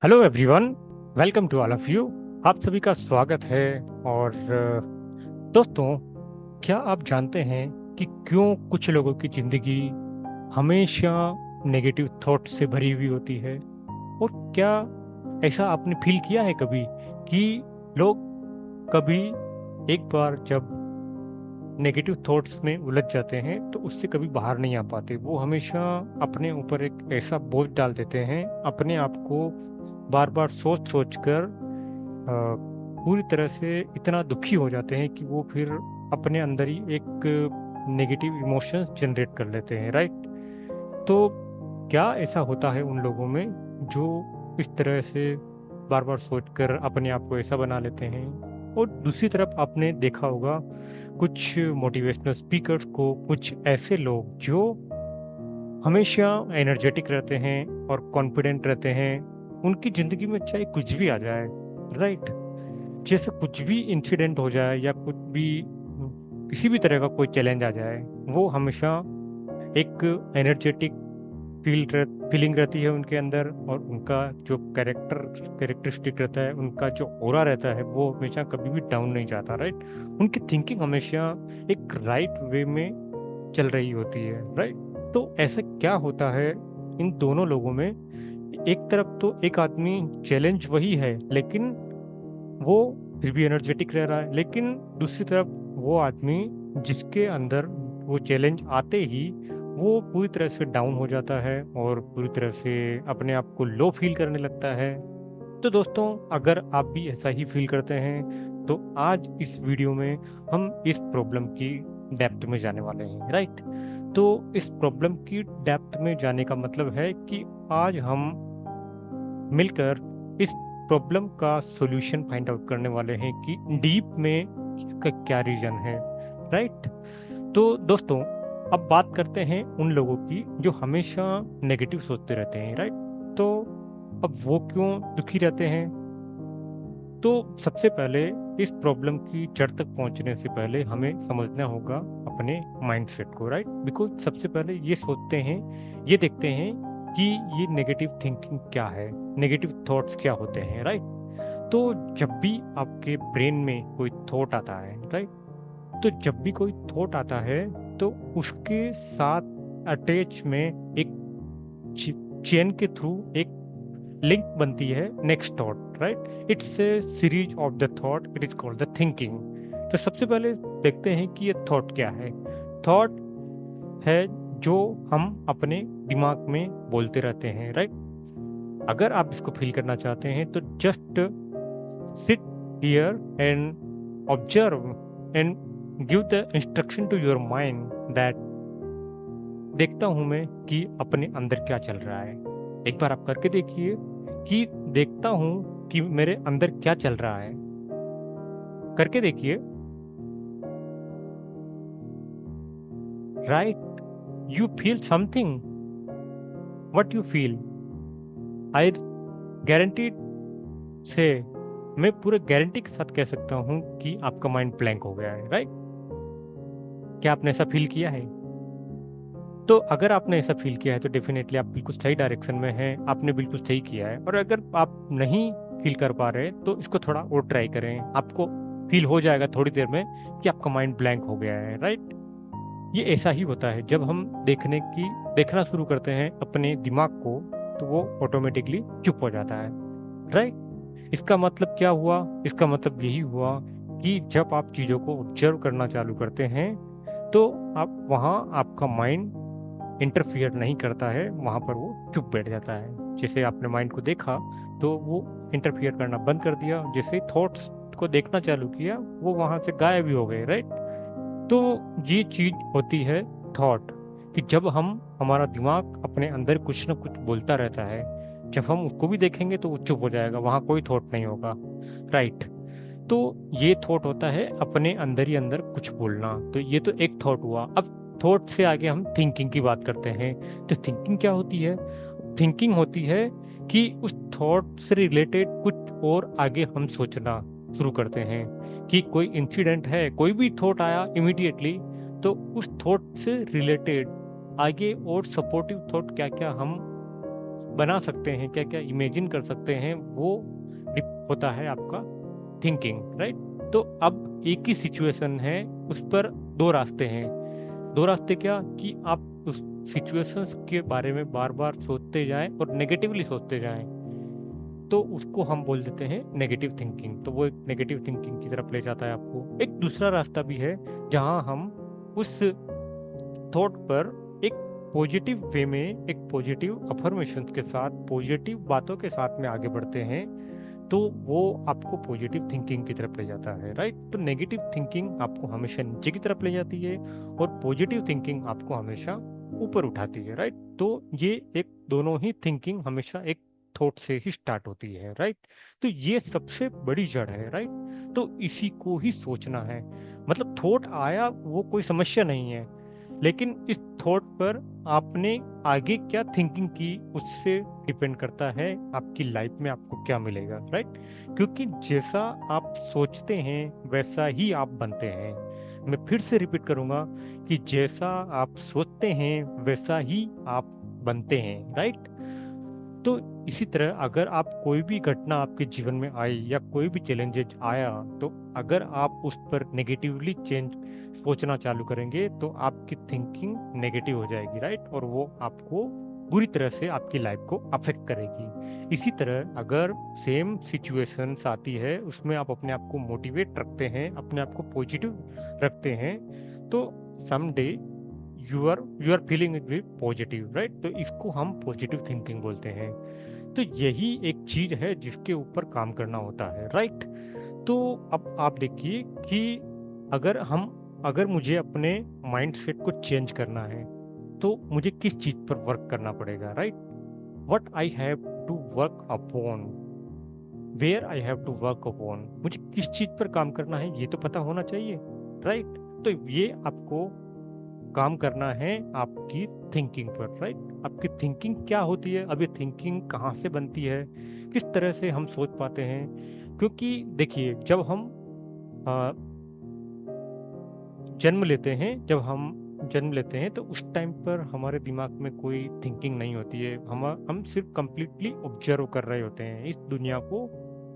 Hello everyone, welcome to all of you. आप सभी का स्वागत है। और दोस्तों, क्या आप जानते हैं कि क्यों कुछ लोगों की जिंदगी हमेशा नेगेटिव थॉट से भरी हुई होती है? और क्या ऐसा आपने फील किया है कभी कि लोग कभी एक बार जब नेगेटिव थॉट्स में उलझ जाते हैं तो उससे कभी बाहर नहीं आ पाते? वो हमेशा अपने ऊपर एक ऐसा बोझ डाल देते हैं, अपने आप को बार बार सोच सोच कर पूरी तरह से इतना दुखी हो जाते हैं कि वो फिर अपने अंदर ही एक नेगेटिव इमोशंस जनरेट कर लेते हैं, राइट? तो क्या ऐसा होता है उन लोगों में जो इस तरह से बार बार सोचकर अपने आप को ऐसा बना लेते हैं? और दूसरी तरफ आपने देखा होगा कुछ मोटिवेशनल स्पीकर्स को, कुछ ऐसे लोग जो हमेशा एनर्जेटिक रहते हैं और कॉन्फिडेंट रहते हैं, उनकी जिंदगी में चाहे कुछ भी आ जाए, राइट, जैसे कुछ भी इंसिडेंट हो जाए या कुछ भी किसी भी तरह का कोई चैलेंज आ जाए, वो हमेशा एक एनर्जेटिक फीलिंग रहती है उनके अंदर। और उनका जो कैरेक्टरिस्टिक रहता है, उनका जो ऑरा रहता है, वो हमेशा कभी भी डाउन नहीं जाता, राइट? उनकी थिंकिंग हमेशा एक राइट वे में चल रही होती है, राइट? तो ऐसा क्या होता है इन दोनों लोगों में? एक तरफ तो एक आदमी चैलेंज वही है, लेकिन वो फिर भी एनर्जेटिक रह रहा है, लेकिन दूसरी तरफ वो आदमी जिसके अंदर वो चैलेंज आते ही वो पूरी तरह से डाउन हो जाता है और पूरी तरह से अपने आप को लो फील करने लगता है। तो दोस्तों, अगर आप भी ऐसा ही फील करते हैं तो आज इस वीडियो में हम इस प्रॉब्लम की डेप्थ में जाने वाले हैं, राइट? तो इस प्रॉब्लम की डेप्थ में जाने का मतलब है कि आज हम मिलकर इस प्रॉब्लम का सॉल्यूशन फाइंड आउट करने वाले हैं कि डीप में इसका क्या रीजन है, राइट? तो दोस्तों, अब बात करते हैं उन लोगों की जो हमेशा नेगेटिव सोचते रहते हैं, राइट? तो अब वो क्यों दुखी रहते हैं? तो सबसे पहले इस प्रॉब्लम की जड़ तक पहुंचने से पहले हमें समझना होगा अपने माइंडसेट को, राइट? बिकॉज सबसे पहले ये सोचते हैं, ये देखते हैं कि ये नेगेटिव थिंकिंग क्या है, नेगेटिव थॉट्स क्या होते हैं, राइट? तो जब भी आपके ब्रेन में कोई थॉट आता है, राइट, तो जब भी कोई थॉट आता है तो उसके साथ अटैच में एक चेन के थ्रू एक लिंक बनती है next thought, right? It's a series of the thought, it is called the thinking. तो सबसे पहले देखते हैं कि ये थॉट क्या है। थॉट है जो हम अपने दिमाग में बोलते रहते हैं, राइट? अगर आप इसको फील करना चाहते हैं तो just sit here and observe and give the instruction to your mind that देखता हूं मैं कि अपने अंदर क्या चल रहा है। एक बार आप करके देखिए कि देखता हूं कि मेरे अंदर क्या चल रहा है। करके देखिए, right? You feel something, what you feel? I guarantee से, मैं पूरे गारंटी के साथ कह सकता हूं कि आपका माइंड ब्लैंक हो गया है, राइट? क्या आपने ऐसा फील किया है? तो अगर आपने ऐसा फील किया है तो डेफिनेटली आप बिल्कुल सही डायरेक्शन में हैं, आपने बिल्कुल सही किया है। और अगर आप नहीं फील कर पा रहे तो इसको थोड़ा और ट्राई करें, आपको फील हो जाएगा थोड़ी देर में कि आपका माइंड ब्लैंक हो गया है, राइट? ये ऐसा ही होता है जब हम देखना शुरू करते हैं अपने दिमाग को, तो वो ऑटोमेटिकली चुप हो जाता है, राइट? इसका मतलब क्या हुआ? इसका मतलब यही हुआ कि जब आप चीज़ों को ऑब्जर्व करना चालू करते हैं तो आप वहाँ आपका माइंड इंटरफियर नहीं करता है, वहां पर वो चुप बैठ जाता है। जैसे आपने माइंड को देखा तो वो इंटरफियर करना बंद कर दिया, जैसे थॉट्स को देखना चालू किया वो वहां से गायब भी हो गए, राइट? तो ये चीज होती है थॉट, कि जब हम हमारा दिमाग अपने अंदर कुछ ना कुछ बोलता रहता है, जब हम उसको भी देखेंगे तो वो चुप हो जाएगा, वहां कोई थॉट नहीं होगा, राइट? तो ये थॉट होता है अपने अंदर ही अंदर कुछ बोलना। तो ये तो एक थॉट हुआ। अब थॉट से आगे हम थिंकिंग की बात करते हैं। तो थिंकिंग क्या होती है? थिंकिंग होती है कि उस थॉट से रिलेटेड कुछ और आगे हम सोचना शुरू करते हैं कि कोई इंसिडेंट है, कोई भी थॉट आया इमीडिएटली, तो उस थॉट से रिलेटेड आगे और सपोर्टिव थॉट क्या क्या हम बना सकते हैं, क्या क्या इमेजिन कर सकते हैं, वो होता है आपका थिंकिंग, राइट। तो अब एक ही सिचुएशन है, उस पर दो रास्ते हैं। दो रास्ते क्या कि आप उस सिचुएशंस के बारे में बार बार सोचते जाएं और नेगेटिवली सोचते जाएं, तो उसको हम बोल देते हैं नेगेटिव थिंकिंग। तो वो एक नेगेटिव थिंकिंग की तरफ ले जाता है आपको। एक दूसरा रास्ता भी है जहां हम उस थॉट पर एक पॉजिटिव वे में, एक पॉजिटिव अफर्मेशंस के साथ, पॉजिटिव बातों के साथ में आगे बढ़ते हैं, तो वो आपको पॉजिटिव थिंकिंग की तरफ ले जाता है, राइट। तो नेगेटिव थिंकिंग आपको हमेशा नीचे की तरफ ले जाती है और पॉजिटिव थिंकिंग आपको हमेशा ऊपर उठाती है, राइट। तो ये एक दोनों ही थिंकिंग हमेशा एक थॉट से ही स्टार्ट होती है, राइट। तो ये सबसे बड़ी जड़ है, राइट। तो इसी को ही सोचना है। मतलब थॉट आया वो कोई समस्या नहीं है, लेकिन इस थॉट पर आपने आगे क्या थिंकिंग की उससे डिपेंड करता है आपकी लाइफ में आपको क्या मिलेगा, राइट। क्योंकि जैसा आप सोचते हैं वैसा ही आप बनते हैं। मैं फिर से रिपीट करूंगा कि जैसा आप सोचते हैं वैसा ही आप बनते हैं, राइट। तो इसी तरह अगर आप कोई भी घटना आपके जीवन में आई या कोई भी चैलेंजेस आया, तो अगर आप उस पर नेगेटिवली चेंज सोचना चालू करेंगे तो आपकी थिंकिंग नेगेटिव हो जाएगी, राइट। और वो आपको बुरी तरह से आपकी लाइफ को अफेक्ट करेगी। इसी तरह अगर सेम सिचुएशंस आती है, उसमें आप अपने आप को मोटिवेट रखते हैं, अपने आप को पॉजिटिव रखते हैं, तो someday you are feeling it positive, right. तो इसको हम पॉजिटिव थिंकिंग बोलते हैं। तो यही एक चीज है जिसके ऊपर काम करना होता है, राइट। तो अब आप देखिए कि अगर मुझे अपने माइंडसेट को चेंज करना है, तो मुझे किस चीज पर वर्क करना पड़ेगा, right. What I have to work upon, where I have to work upon, मुझे किस चीज पर काम करना है ये तो पता होना चाहिए, राइट। तो ये आपको काम करना है आपकी थिंकिंग पर, राइट। आपकी थिंकिंग क्या होती है, अब ये थिंकिंग कहाँ से बनती है, किस तरह से हम सोच पाते हैं। क्योंकि देखिए जब हम आ, जन्म लेते हैं तो उस टाइम पर हमारे दिमाग में कोई थिंकिंग नहीं होती है। हम सिर्फ कंप्लीटली ऑब्जर्व कर रहे होते हैं, इस दुनिया को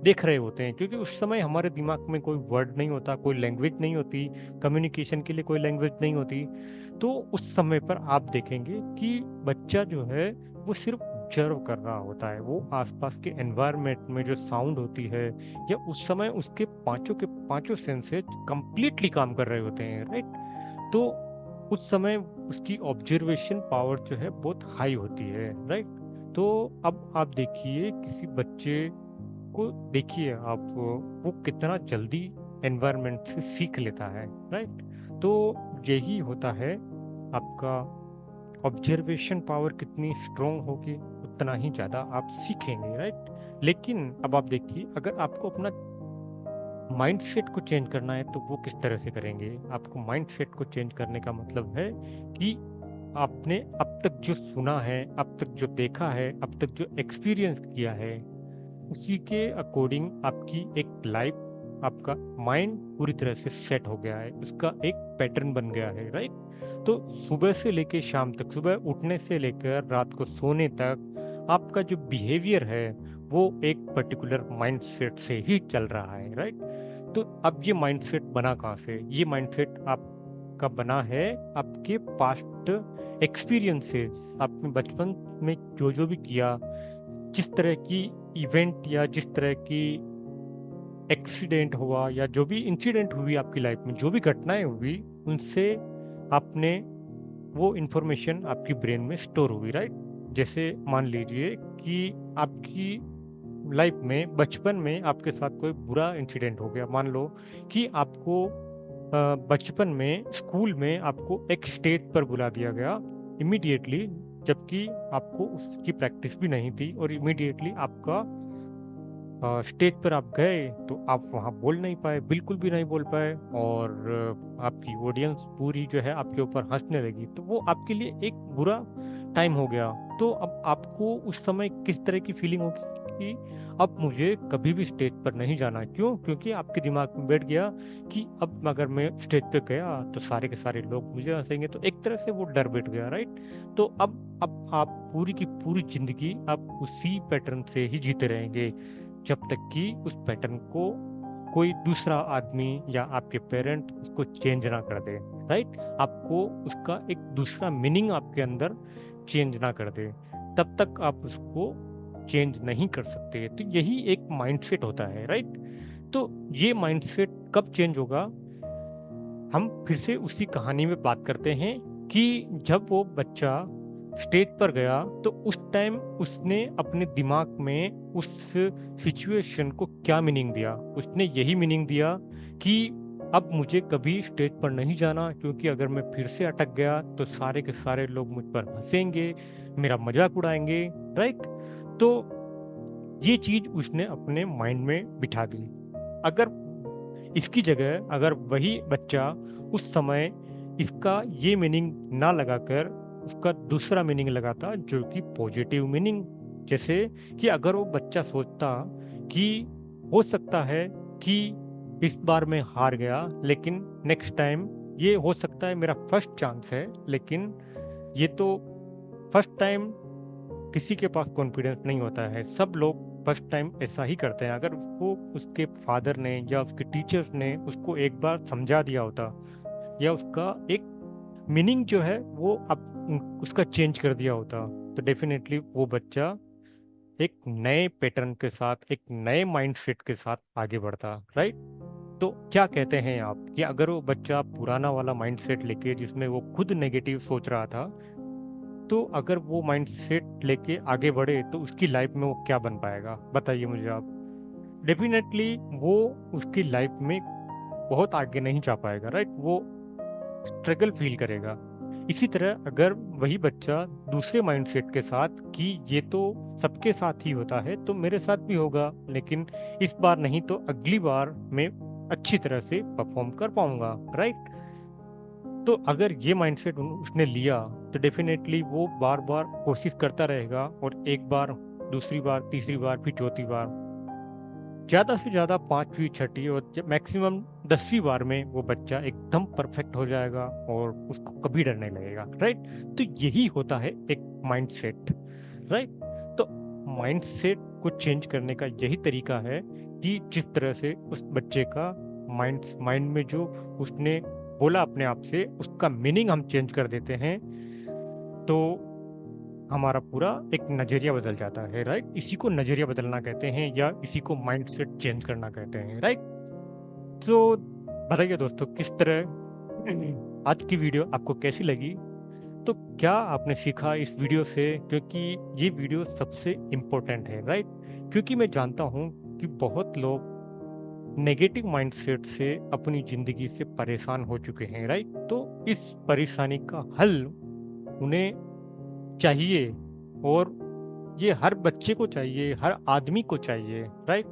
देख रहे होते हैं। क्योंकि उस समय हमारे दिमाग में कोई वर्ड नहीं होता, कोई लैंग्वेज नहीं होती, कम्युनिकेशन के लिए कोई लैंग्वेज नहीं होती। तो उस समय पर आप देखेंगे कि बच्चा जो है वो सिर्फ ऑब्जर्व कर रहा होता है। वो आसपास के एनवायरनमेंट में जो साउंड होती है, या उस समय उसके पांचों के पांचों सेंसेस कंप्लीटली काम कर रहे होते हैं, राइट। तो उस समय उसकी ऑब्जर्वेशन पावर जो है बहुत हाई होती है, राइट। तो अब आप देखिए किसी बच्चे को, देखिए आप वो कितना जल्दी एनवायरनमेंट से सीख लेता है, राइट। तो यही होता है आपका ऑब्जर्वेशन पावर कितनी स्ट्रोंग होगी उतना ही ज़्यादा आप सीखेंगे, राइट। लेकिन अब आप देखिए अगर आपको अपना माइंडसेट को चेंज करना है तो वो किस तरह से करेंगे। आपको माइंडसेट को चेंज करने का मतलब है कि आपने अब तक जो सुना है, अब तक जो देखा है, अब तक जो एक्सपीरियंस किया है, उसी के अकॉर्डिंग आपकी एक लाइफ, आपका माइंड पूरी तरह से सेट हो गया है, उसका एक पैटर्न बन गया है, राइट। तो सुबह से लेकर शाम तक, सुबह उठने से लेकर रात को सोने तक आपका जो बिहेवियर है वो एक पर्टिकुलर माइंडसेट से ही चल रहा है, राइट। तो अब ये माइंडसेट बना कहाँ से, ये माइंडसेट आपका बना है आपके पास्ट एक्सपीरियंसेस। आपने बचपन में जो जो भी किया, जिस तरह की इवेंट या जिस तरह की एक्सीडेंट हुआ या जो भी इंसिडेंट हुई आपकी लाइफ में, जो भी घटनाएं हुई, उनसे आपने वो इंफॉर्मेशन आपकी ब्रेन में स्टोर हुई, राइट। जैसे मान लीजिए कि आपकी लाइफ में बचपन में आपके साथ कोई बुरा इंसिडेंट हो गया। मान लो कि आपको बचपन में स्कूल में आपको एक स्टेज पर बुला दिया गया इमीडिएटली, जबकि आपको उसकी प्रैक्टिस भी नहीं थी, और इमीडिएटली आपका स्टेज पर आप गए तो आप वहाँ बोल नहीं पाए, बिल्कुल भी नहीं बोल पाए, और आपकी ऑडियंस पूरी जो है आपके ऊपर हंसने लगी। तो वो आपके लिए एक बुरा टाइम हो गया, तो अब आपको उस समय किस तरह की फीलिंग होगी कि अब मुझे कभी भी स्टेज पर नहीं जाना। क्यों? क्योंकि आपके दिमाग में बैठ गया कि अब अगर मैं स्टेज पे गया तो सारे के सारे लोग मुझे हंसेंगे, तो एक तरह से वो डर बैठ गया, राइट। तो अब आप पूरी की पूरी जिंदगी आप उसी पैटर्न से ही जीते रहेंगे, जब तक कि उस पैटर्न को कोई दूसरा आदमी या आपके पेरेंट उसको चेंज ना कर दे, राइट। आपको उसका एक दूसरा मीनिंग आपके अंदर चेंज ना कर दे, तब तक आप उसको चेंज नहीं कर सकते। तो यही एक माइंडसेट होता है, राइट। तो ये माइंडसेट कब चेंज होगा? हम फिर से उसी कहानी में बात करते हैं कि जब वो बच्चा स्टेज पर गया तो उस टाइम उसने अपने दिमाग में उस सिचुएशन को क्या मीनिंग दिया। उसने यही मीनिंग दिया कि अब मुझे कभी स्टेज पर नहीं जाना, क्योंकि अगर मैं फिर से अटक गया तो सारे के सारे लोग मुझ पर हंसेंगे, मेरा मजाक उड़ाएंगे, राइट। तो ये चीज उसने अपने माइंड में बिठा दी। अगर इसकी जगह अगर वही बच्चा उस समय इसका ये मीनिंग ना लगाकर उसका दूसरा मीनिंग लगाता, जो कि पॉजिटिव मीनिंग, जैसे कि अगर वो बच्चा सोचता कि हो सकता है कि इस बार मैं हार गया, लेकिन नेक्स्ट टाइम ये हो सकता है मेरा फर्स्ट चांस है, लेकिन ये तो फर्स्ट टाइम किसी के पास कॉन्फिडेंस नहीं होता है, सब लोग फर्स्ट टाइम ऐसा ही करते हैं। अगर उसको उसके फादर ने या उसके टीचर्स ने उसको एक बार समझा दिया होता, या उसका एक मीनिंग जो है वो अब उसका चेंज कर दिया होता, तो डेफिनेटली वो बच्चा एक नए पैटर्न के साथ, एक नए माइंडसेट के साथ आगे बढ़ता, राइट। तो क्या कहते हैं आप कि अगर वो बच्चा पुराना वाला माइंडसेट लेके, जिसमें वो खुद नेगेटिव सोच रहा था, तो अगर वो माइंडसेट लेके आगे बढ़े तो उसकी लाइफ में वो क्या बन पाएगा? बताइए मुझे आप। डेफिनेटली वो उसकी लाइफ में बहुत आगे नहीं जा पाएगा, राइट। वो स्ट्रगल फील करेगा। इसी तरह अगर वही बच्चा दूसरे माइंडसेट के साथ कि ये तो सबके साथ ही होता है तो मेरे साथ भी होगा, लेकिन इस बार नहीं तो अगली बार मैं अच्छी तरह से परफॉर्म कर पाऊंगा, राइट। तो अगर ये माइंडसेट उसने लिया तो डेफिनेटली वो बार बार कोशिश करता रहेगा, और एक बार, दूसरी बार, तीसरी बार, फिर चौथी बार, ज्यादा से ज्यादा पांचवी, छठी और मैक्सिमम 10वीं बार में वो बच्चा एकदम परफेक्ट हो जाएगा और उसको कभी डर नहीं लगेगा, राइट। तो यही होता है एक माइंडसेट, राइट। तो माइंडसेट को चेंज करने का यही तरीका है कि जिस तरह से उस बच्चे का माइंड माइंड में जो उसने बोला अपने आप से, उसका मीनिंग हम चेंज कर देते हैं, तो हमारा पूरा एक नजरिया बदल जाता है, राइट। इसी को नजरिया बदलना कहते हैं, या इसी को माइंडसेट चेंज करना कहते हैं, राइट। तो बताइए दोस्तों, किस तरह आज की वीडियो आपको कैसी लगी? तो क्या आपने सीखा इस वीडियो से? क्योंकि ये वीडियो सबसे इम्पोर्टेंट है, राइट। क्योंकि मैं जानता हूँ कि बहुत लोग नेगेटिव माइंडसेट से अपनी जिंदगी से परेशान हो चुके हैं, राइट। तो इस परेशानी का हल उन्हें चाहिए, और ये हर बच्चे को चाहिए, हर आदमी को चाहिए, राइट।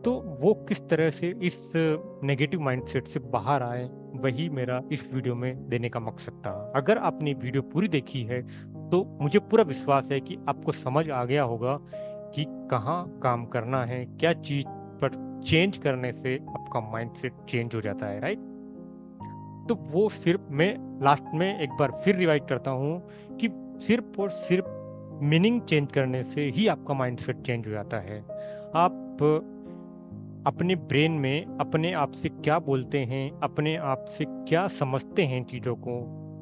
तो वो किस तरह से इस नेगेटिव माइंडसेट से बाहर आए, वही मेरा इस वीडियो में देने का मकसद था। अगर आपने वीडियो पूरी देखी है तो मुझे पूरा विश्वास है कि आपको समझ आ गया होगा कि कहाँ काम करना है, क्या चीज पर चेंज करने से आपका माइंडसेट चेंज हो जाता है, राइट। तो वो सिर्फ मैं लास्ट में एक बार फिर रिवाइज करता हूँ कि सिर्फ और सिर्फ मीनिंग चेंज करने से ही आपका माइंडसेट चेंज हो जाता है। आप अपने ब्रेन में अपने आप से क्या बोलते हैं, अपने आप से क्या समझते हैं चीज़ों को,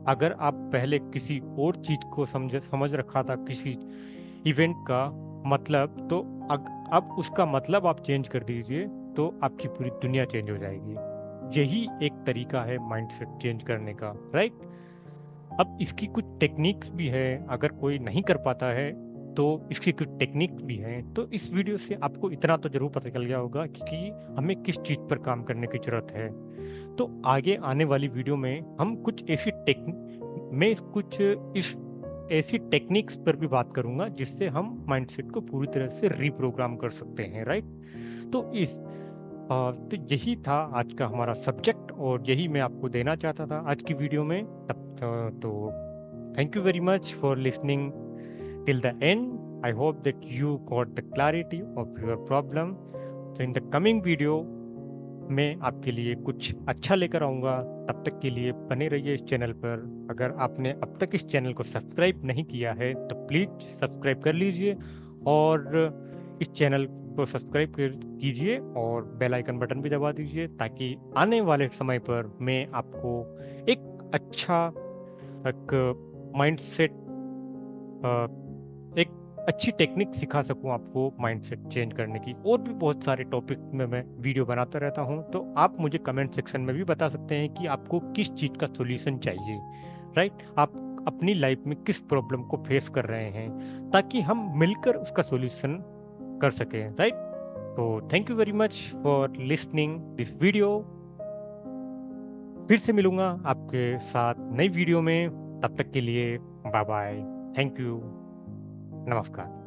अगर आप पहले किसी और चीज को समझ रखा था, किसी इवेंट का मतलब, तो अब उसका मतलब आप चेंज कर दीजिए, तो आपकी पूरी दुनिया चेंज हो जाएगी। यही एक तरीका है माइंडसेट चेंज करने का, राइट। अब इसकी कुछ टेक्निक्स भी है, अगर कोई नहीं कर पाता है तो इसकी कुछ टेक्निक्स भी हैं। तो इस वीडियो से आपको इतना तो जरूर पता चल गया होगा कि हमें किस चीज़ पर काम करने की जरूरत है। तो आगे आने वाली वीडियो में हम कुछ ऐसी इस ऐसी टेक्निक्स पर भी बात करूंगा जिससे हम माइंडसेट को पूरी तरह से रीप्रोग्राम कर सकते हैं, राइट। तो तो यही था आज का हमारा सब्जेक्ट, और यही मैं आपको देना चाहता था आज की वीडियो में। तब तो thank you very much for listening till the end. I hope that you got the clarity of your problem. So in the coming video मैं आपके लिए कुछ अच्छा लेकर आऊँगा। तब तक के लिए बने रहिए इस चैनल पर। अगर आपने अब तक इस चैनल को सब्सक्राइब नहीं किया है तो प्लीज़ सब्सक्राइब कर लीजिए और इस चैनल को सब्सक्राइब कीजिए और बेल आइकन बटन भी दबा दीजिए ताकि आने वाले समय पर मैं आपको एक अच्छा एक माइंडसेट एक अच्छी टेक्निक सिखा सकूं आपको माइंडसेट चेंज करने की। और भी बहुत सारे टॉपिक में मैं वीडियो बनाता रहता हूं, तो आप मुझे कमेंट सेक्शन में भी बता सकते हैं कि आपको किस चीज़ का सॉल्यूशन चाहिए। राइट, आप अपनी लाइफ में किस प्रॉब्लम को फेस कर रहे हैं ताकि हम मिलकर उसका सॉल्यूशन कर सकें। राइट, तो thank you very much for listening this video. फिर से मिलूंगा आपके साथ नई वीडियो में। तब तक के लिए बाय बाय, थैंक यू, नमस्कार।